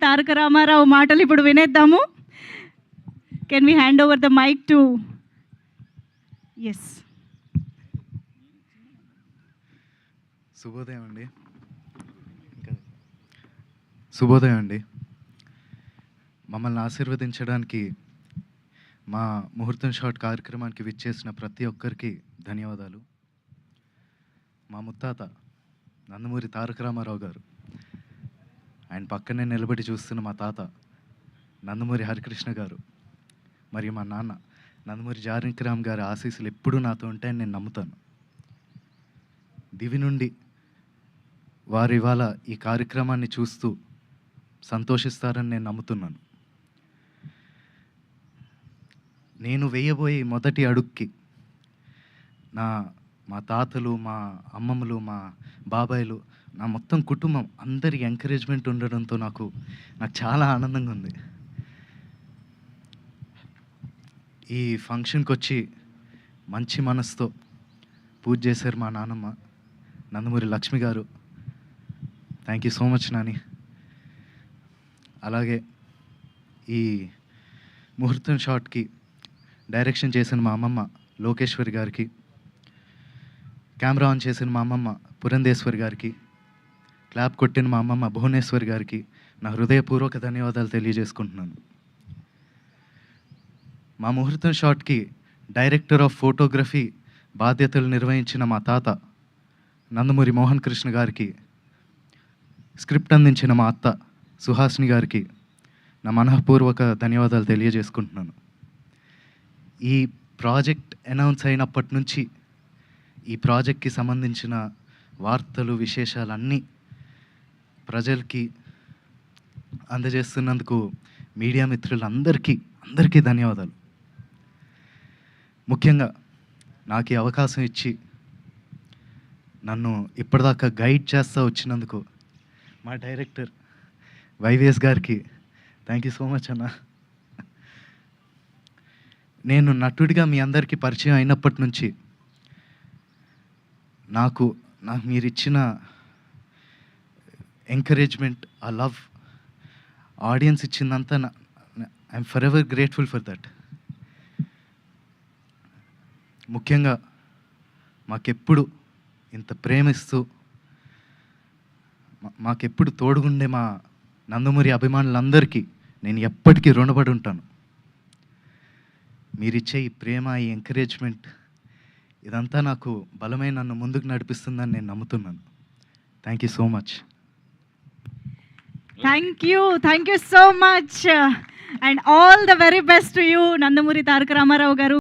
తారక రామారావు మాటలు ఇప్పుడు వినేద్దాము. Can we hand over the mic to S. శుభోదయం అండి. శుభోదయం అండి. మమ్మల్ని ఆశీర్వదించడానికి మా ముహూర్తం షాట్ కార్యక్రమానికి విచ్చేసిన ప్రతి ఒక్కరికి ధన్యవాదాలు. మా ముత్తాత నందమూరి తారక రామారావు గారు, ఆయన పక్కనే నిలబడి చూస్తున్న మా తాత నందమూరి హరికృష్ణ గారు, మరియు మా నాన్న నందమూరి జానకిరామ్ గారి ఆశీస్సులు ఎప్పుడూ నాతో ఉంటాయని నేను నమ్ముతాను. దివి నుండి వారు ఇవాళ ఈ కార్యక్రమాన్ని చూస్తూ సంతోషిస్తారని నేను నమ్ముతున్నాను. నేను వేయబోయే మొదటి అడుగుకి మా తాతలు, మా అమ్మమ్మలు, మా బాబాయిలు, నా మొత్తం కుటుంబం అందరి ఎంకరేజ్మెంట్ ఉండడంతో నాకు చాలా ఆనందంగా ఉంది. ఈ ఫంక్షన్కి వచ్చి మంచి మనసుతో పూజ చేశారు మా నాన్నమ్మ నందమూరి లక్ష్మి గారు. Thank you so much Nani. అలాగే ఈ ముహూర్తం షాట్కి డైరెక్షన్ చేసిన మా అమ్మమ్మ లోకేశ్వరి గారికి, కెమెరా ఆన్ చేసిన మా అమ్మమ్మ పురంధేశ్వరి గారికి, క్లాప్ కొట్టిన మా అమ్మమ్మ భువనేశ్వరి గారికి నా హృదయపూర్వక ధన్యవాదాలు తెలియజేసుకుంటున్నాను. మా ముహూర్తం షాట్కి డైరెక్టర్ ఆఫ్ ఫోటోగ్రఫీ బాధ్యతలు నిర్వహించిన మా తాత నందమూరి మోహన్ కృష్ణ గారికి, స్క్రిప్ట్ అందించిన మా అత్త సుహాసిని గారికి నా మనఃపూర్వక ధన్యవాదాలు తెలియజేసుకుంటున్నాను. ఈ ప్రాజెక్ట్ అనౌన్స్ అయినప్పటి నుంచి ఈ ప్రాజెక్ట్కి సంబంధించిన వార్తలు, విశేషాలన్నీ ప్రజలకి అందజేస్తున్నందుకు మీడియా మిత్రులందరికీ ధన్యవాదాలు. ముఖ్యంగా నాకు ఈ అవకాశం ఇచ్చి నన్ను ఇప్పటిదాకా గైడ్ చేస్తూ వచ్చినందుకు మా డైరెక్టర్ వైవిఎస్ గారికి థ్యాంక్ యూ సో మచ్ అన్న. నేను నటుడిగా మీ అందరికీ పరిచయం అయినప్పటి నుంచి నాకు మీరు ఇచ్చిన ఎంకరేజ్మెంట్, ఆ లవ్, ఆడియన్స్ ఇచ్చిందంతా I'm for ever grateful for that. ముఖ్యంగా మాకెప్పుడు ఇంత ప్రేమిస్తూ మాకెప్పుడు తోడుగుండే మా నందమూరి అభిమానులందరికీ నేను ఎప్పటికీ రుణపడి ఉంటాను. మీరిచ్చే ఈ ప్రేమ, ఈ ఎంకరేజ్మెంట్ ఇదంతా నాకు బలమైన నన్ను ముందుకు నడిపిస్తుందని నేను నమ్ముతున్నాను. Thank you so much. Thank you so much and all the very best to you Nandamuri Taraka Rama Rao గారు.